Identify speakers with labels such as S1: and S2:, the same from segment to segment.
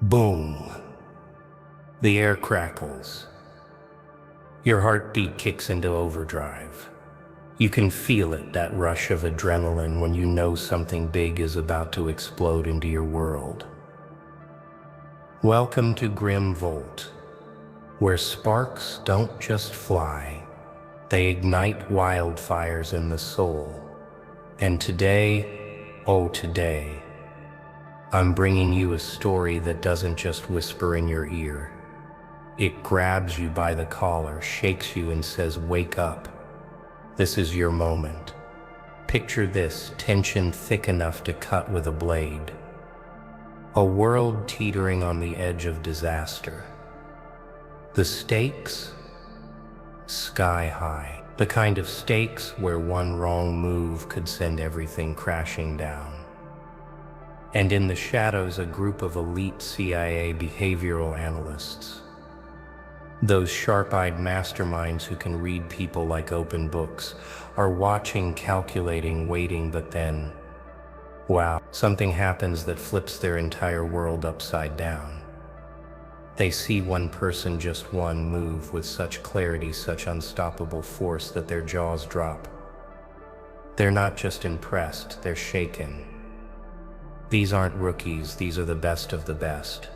S1: Boom. The air crackles. Your heartbeat kicks into overdrive. You can feel it, that rush of adrenaline when you know something big is about to explode into your world. Welcome to Grim Volt, where sparks don't just fly, they ignite wildfires in the soul. And today, today, I'm bringing you a story that doesn't just whisper in your ear. It grabs you by the collar, shakes you and says, "Wake up. This is your moment." Picture this, tension thick enough to cut with a blade. A world teetering on the edge of disaster. The stakes? Sky high. The kind of stakes where one wrong move could send everything crashing down. And in the shadows, a group of elite CIA behavioral analysts. Those sharp-eyed masterminds who can read people like open books are watching, calculating, waiting, but then, wow, something happens that flips their entire world upside down. They see one person, just one move with such clarity, such unstoppable force that their jaws drop. They're not just impressed, they're shaken. These aren't rookies, these are the best of the best,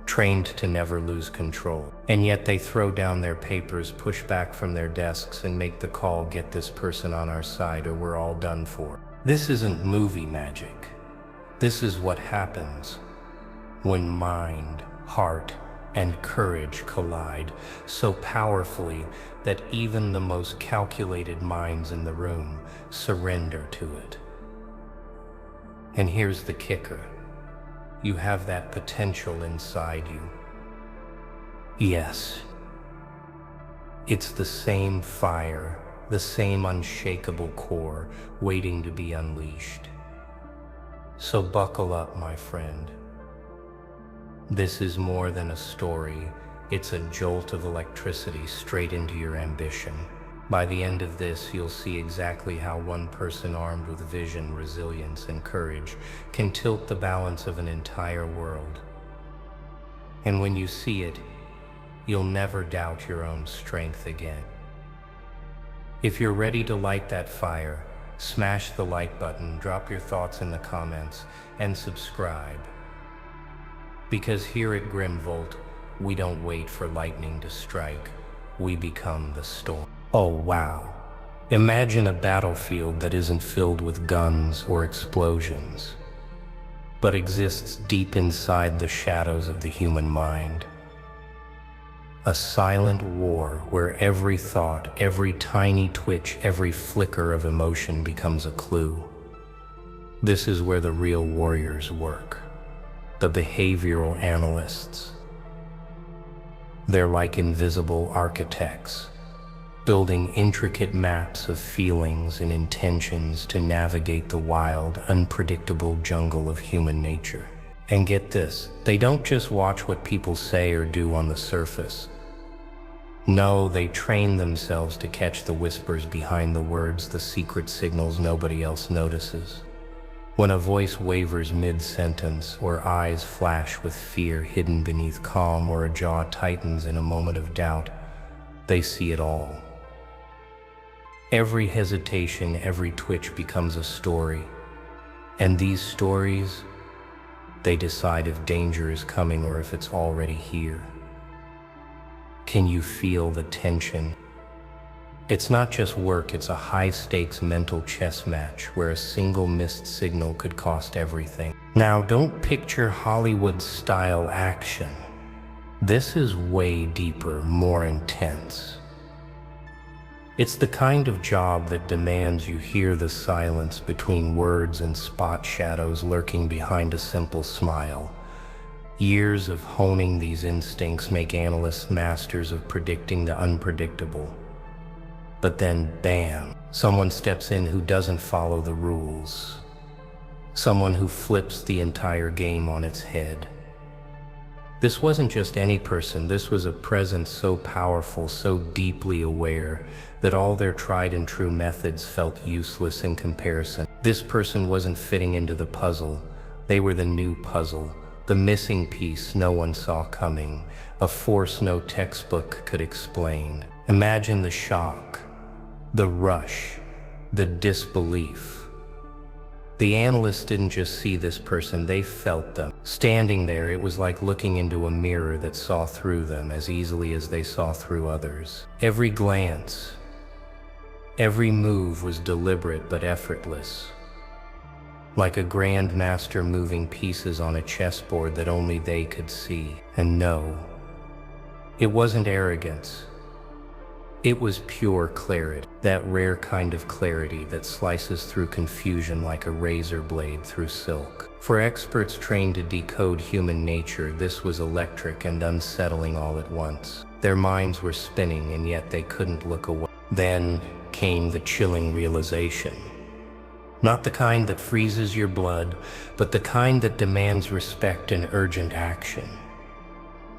S1: trained to never lose control. And yet they throw down their papers, push back from their desks, and make the call, "Get this person on our side or we're all done for." This isn't movie magic. This is what happens when mind, heart, and courage collide so powerfully that even the most calculated minds in the room surrender to it. And here's the kicker. You have that potential inside you. Yes. It's the same fire, the same unshakable core waiting to be unleashed. So buckle up, my friend. This is more than a story. It's a jolt of electricity straight into your ambition. By the end of this, you'll see exactly how one person armed with vision, resilience, and courage can tilt the balance of an entire world. And when you see it, you'll never doubt your own strength again. If you're ready to light that fire, smash the like button, drop your thoughts in the comments, and subscribe. Because here at Grim Volt, we don't wait for lightning to strike, we become the storm. Oh wow. Imagine a battlefield that isn't filled with guns or explosions, but exists deep inside the shadows of the human mind. A silent war where every thought, every tiny twitch, every flicker of emotion becomes a clue. This is where the real warriors work, the behavioral analysts. They're like invisible architects, building intricate maps of feelings and intentions to navigate the wild, unpredictable jungle of human nature. And get this, they don't just watch what people say or do on the surface. No, they train themselves to catch the whispers behind the words, the secret signals nobody else notices. When a voice wavers mid-sentence, or eyes flash with fear hidden beneath calm, or a jaw tightens in a moment of doubt, they see it all. Every hesitation, every twitch becomes a story. And these stories, they decide if danger is coming or if it's already here. Can you feel the tension? It's not just work, it's a high-stakes mental chess match where a single missed signal could cost everything. Now, don't picture Hollywood-style action. This is way deeper, more intense. It's the kind of job that demands you hear the silence between words and spot shadows lurking behind a simple smile. Years of honing these instincts make analysts masters of predicting the unpredictable. But then, bam, someone steps in who doesn't follow the rules. Someone who flips the entire game on its head. This wasn't just any person, this was a presence so powerful, so deeply aware, that all their tried and true methods felt useless in comparison. This person wasn't fitting into the puzzle, they were the new puzzle, the missing piece no one saw coming, a force no textbook could explain. Imagine the shock, the rush, the disbelief. The analysts didn't just see this person, they felt them. Standing there, it was like looking into a mirror that saw through them as easily as they saw through others. Every glance, every move was deliberate but effortless, like a grand master moving pieces on a chessboard that only they could see. And no, it wasn't arrogance. It was pure clarity, that rare kind of clarity that slices through confusion like a razor blade through silk. For experts trained to decode human nature, this was electric and unsettling all at once. Their minds were spinning, and yet they couldn't look away. Then came the chilling realization. Not the kind that freezes your blood, but the kind that demands respect and urgent action.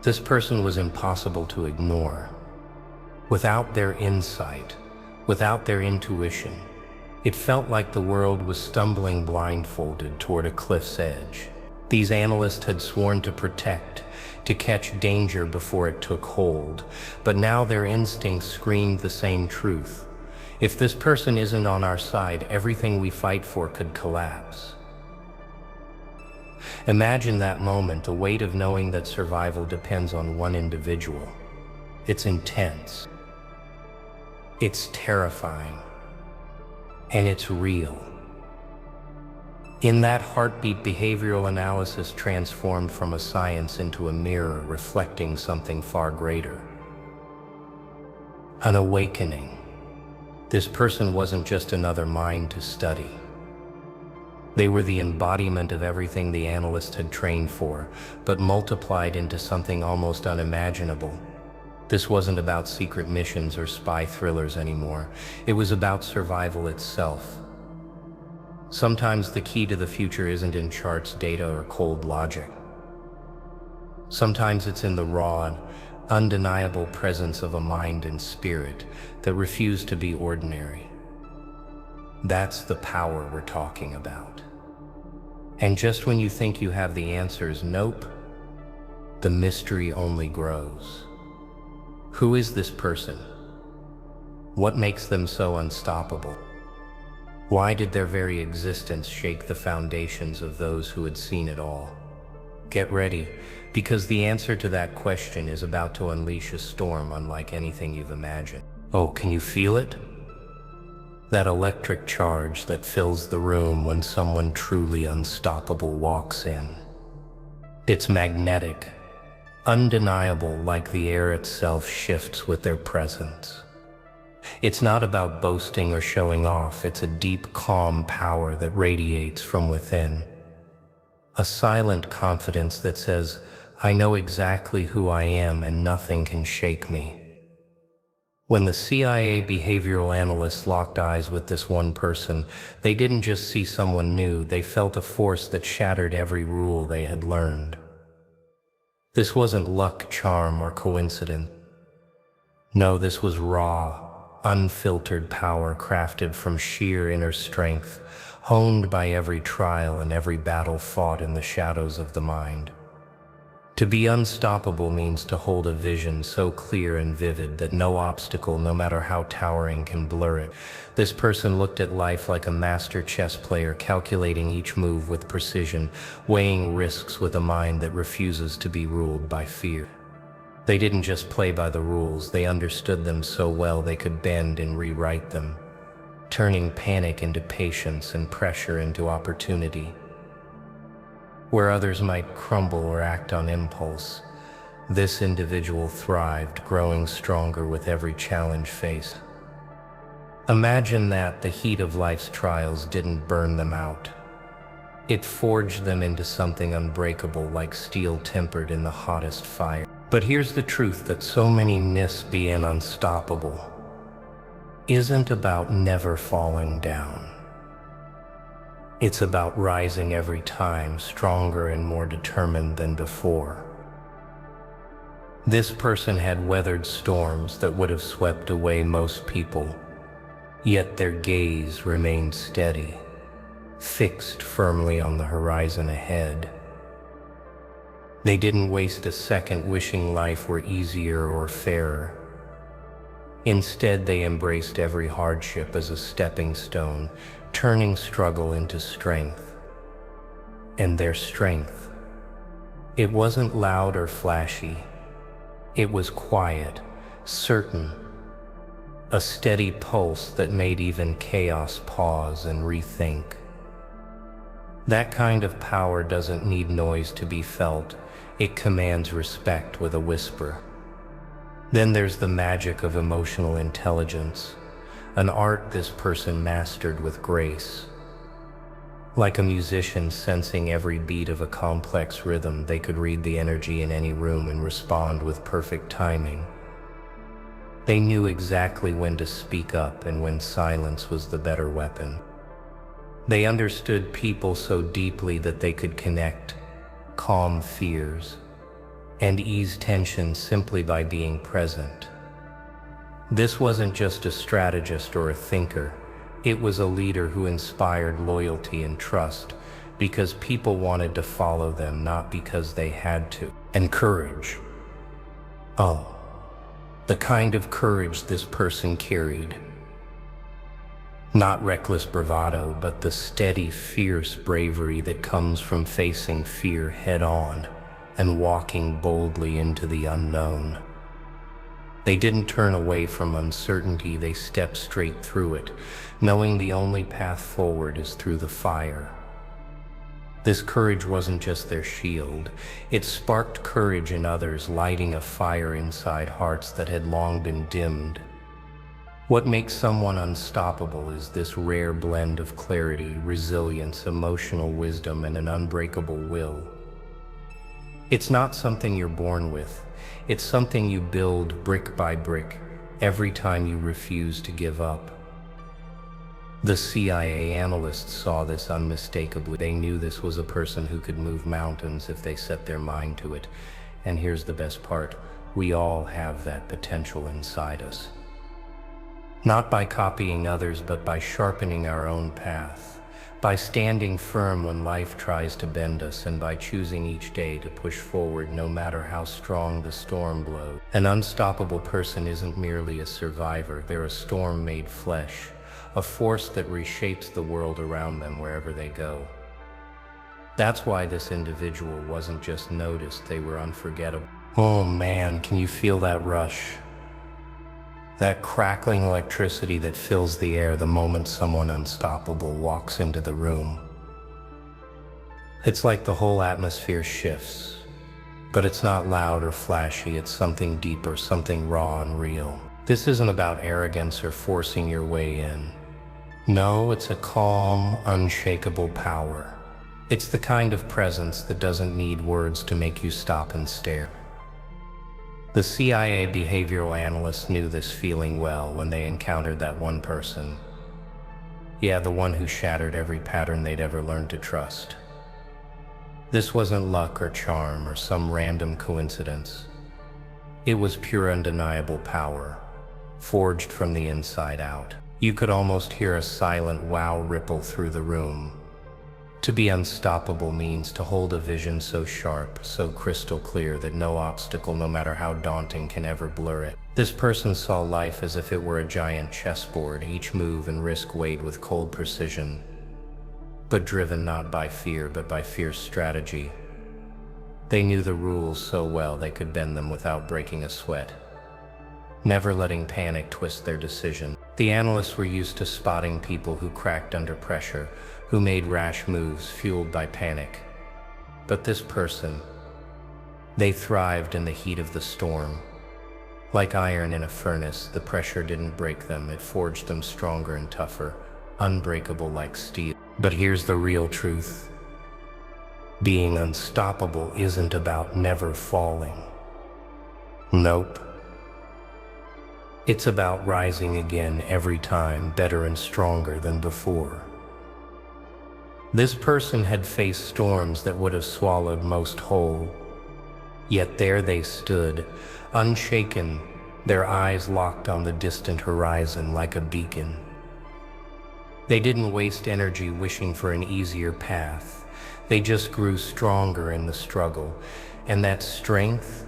S1: This person was impossible to ignore. Without their insight, without their intuition, it felt like the world was stumbling blindfolded toward a cliff's edge. These analysts had sworn to protect, to catch danger before it took hold, but now their instincts screamed the same truth. If this person isn't on our side, everything we fight for could collapse. Imagine that moment, the weight of knowing that survival depends on one individual. It's intense. It's terrifying, and it's real. In that heartbeat, behavioral analysis transformed from a science into a mirror reflecting something far greater. An awakening. This person wasn't just another mind to study. They were the embodiment of everything the analyst had trained for, but multiplied into something almost unimaginable. This wasn't about secret missions or spy thrillers anymore. It was about survival itself. Sometimes the key to the future isn't in charts, data, or cold logic. Sometimes it's in the raw, undeniable presence of a mind and spirit that refuse to be ordinary. That's the power we're talking about. And just when you think you have the answers, nope, the mystery only grows. Who is this person? What makes them so unstoppable? Why did their very existence shake the foundations of those who had seen it all? Get ready, because the answer to that question is about to unleash a storm unlike anything you've imagined. Oh, can you feel it? That electric charge that fills the room when someone truly unstoppable walks in. It's magnetic, undeniable, like the air itself shifts with their presence. It's not about boasting or showing off, it's a deep, calm power that radiates from within. A silent confidence that says, I know exactly who I am and nothing can shake me. When the CIA behavioral analysts locked eyes with this one person, they didn't just see someone new, they felt a force that shattered every rule they had learned. This wasn't luck, charm, or coincidence. No, this was raw, unfiltered power crafted from sheer inner strength, honed by every trial and every battle fought in the shadows of the mind. To be unstoppable means to hold a vision so clear and vivid that no obstacle, no matter how towering, can blur it. This person looked at life like a master chess player, calculating each move with precision, weighing risks with a mind that refuses to be ruled by fear. They didn't just play by the rules, they understood them so well they could bend and rewrite them, turning panic into patience and pressure into opportunity. Where others might crumble or act on impulse, this individual thrived, growing stronger with every challenge faced. Imagine that the heat of life's trials didn't burn them out. It forged them into something unbreakable, like steel tempered in the hottest fire. But here's the truth that so many miss: being unstoppable isn't about never falling down. It's about rising every time, stronger and more determined than before. This person had weathered storms that would have swept away most people, yet their gaze remained steady, fixed firmly on the horizon ahead. They didn't waste a second wishing life were easier or fairer. Instead, they embraced every hardship as a stepping stone, turning struggle into strength. And their strength, it wasn't loud or flashy. It was quiet, certain, a steady pulse that made even chaos pause and rethink. That kind of power doesn't need noise to be felt. It commands respect with a whisper. Then there's the magic of emotional intelligence, an art this person mastered with grace. Like a musician sensing every beat of a complex rhythm, they could read the energy in any room and respond with perfect timing. They knew exactly when to speak up and when silence was the better weapon. They understood people so deeply that they could connect, calm fears, and ease tension simply by being present. This wasn't just a strategist or a thinker. It was a leader who inspired loyalty and trust because people wanted to follow them, not because they had to. And courage. Oh, the kind of courage this person carried. Not reckless bravado, but the steady, fierce bravery that comes from facing fear head on and walking boldly into the unknown. They didn't turn away from uncertainty, they stepped straight through it, knowing the only path forward is through the fire. This courage wasn't just their shield, it sparked courage in others, lighting a fire inside hearts that had long been dimmed. What makes someone unstoppable is this rare blend of clarity, resilience, emotional wisdom, and an unbreakable will. It's not something you're born with. It's something you build brick by brick every time you refuse to give up. The CIA analysts saw this unmistakably. They knew this was a person who could move mountains if they set their mind to it. And here's the best part. We all have that potential inside us. Not by copying others, but by sharpening our own path, by standing firm when life tries to bend us, and by choosing each day to push forward no matter how strong the storm blows. An unstoppable person isn't merely a survivor, they're a storm made flesh, a force that reshapes the world around them wherever they go. That's why this individual wasn't just noticed, they were unforgettable. Oh man, can you feel that rush? That crackling electricity that fills the air the moment someone unstoppable walks into the room. It's like the whole atmosphere shifts, but it's not loud or flashy, it's something deeper, something raw and real. This isn't about arrogance or forcing your way in. No, it's a calm, unshakable power. It's the kind of presence that doesn't need words to make you stop and stare. The CIA behavioral analysts knew this feeling well when they encountered that one person. Yeah, the one who shattered every pattern they'd ever learned to trust. This wasn't luck or charm or some random coincidence. It was pure undeniable power, forged from the inside out. You could almost hear a silent wow ripple through the room. To be unstoppable means to hold a vision so sharp, so crystal clear that no obstacle, no matter how daunting, can ever blur it. This person saw life as if it were a giant chessboard, each move and risk weighed with cold precision, but driven not by fear, but by fierce strategy. They knew the rules so well they could bend them without breaking a sweat, never letting panic twist their decision. The analysts were used to spotting people who cracked under pressure, who made rash moves fueled by panic. But this person, they thrived in the heat of the storm. Like iron in a furnace, the pressure didn't break them, it forged them stronger and tougher, unbreakable like steel. But here's the real truth. Being unstoppable isn't about never falling. Nope. It's about rising again every time, better and stronger than before. This person had faced storms that would have swallowed most whole. Yet there they stood, unshaken, their eyes locked on the distant horizon like a beacon. They didn't waste energy wishing for an easier path. They just grew stronger in the struggle, And that strength,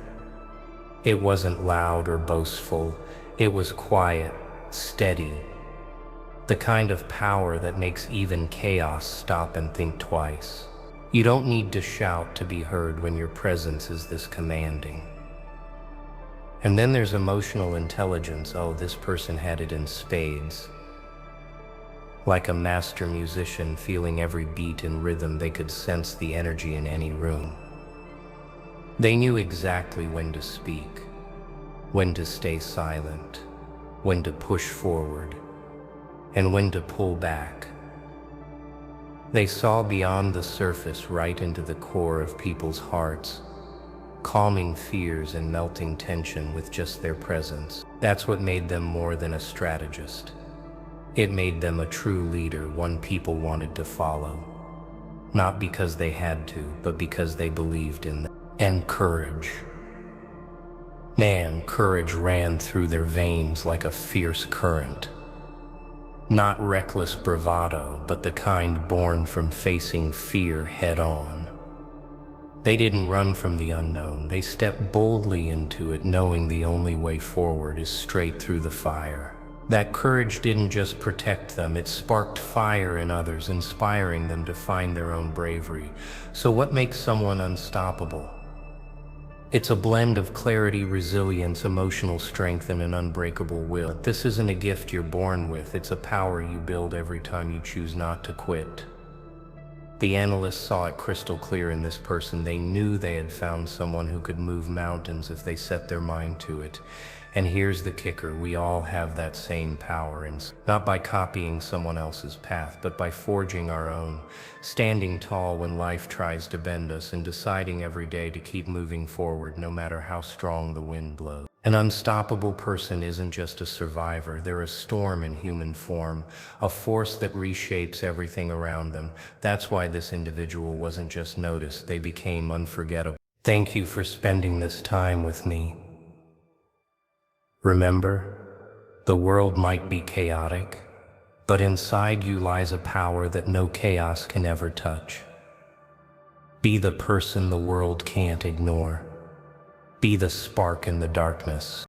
S1: it wasn't loud or boastful. It was quiet, steady, the kind of power that makes even chaos stop and think twice. You don't need to shout to be heard when your presence is this commanding. And then there's emotional intelligence. Oh, this person had it in spades. Like a master musician feeling every beat and rhythm, they could sense the energy in any room. They knew exactly when to speak, when to stay silent, when to push forward, and when to pull back. They saw beyond the surface, right into the core of people's hearts, calming fears and melting tension with just their presence. That's what made them more than a strategist. It made them a true leader, one people wanted to follow. Not because they had to, but because they believed in them. And courage. Man, courage ran through their veins like a fierce current. Not reckless bravado, but the kind born from facing fear head on. They didn't run from the unknown. They stepped boldly into it, knowing the only way forward is straight through the fire. That courage didn't just protect them, it sparked fire in others, inspiring them to find their own bravery. So what makes someone unstoppable? It's a blend of clarity, resilience, emotional strength, and an unbreakable will. This isn't a gift you're born with, it's a power you build every time you choose not to quit. The analysts saw it crystal clear in this person. They knew they had found someone who could move mountains if they set their mind to it. And here's the kicker, we all have that same power, not by copying someone else's path, but by forging our own, standing tall when life tries to bend us, and deciding every day to keep moving forward no matter how strong the wind blows. An unstoppable person isn't just a survivor, they're a storm in human form, a force that reshapes everything around them. That's why this individual wasn't just noticed, they became unforgettable. Thank you for spending this time with me. Remember, the world might be chaotic, but inside you lies a power that no chaos can ever touch. Be the person the world can't ignore. Be the spark in the darkness.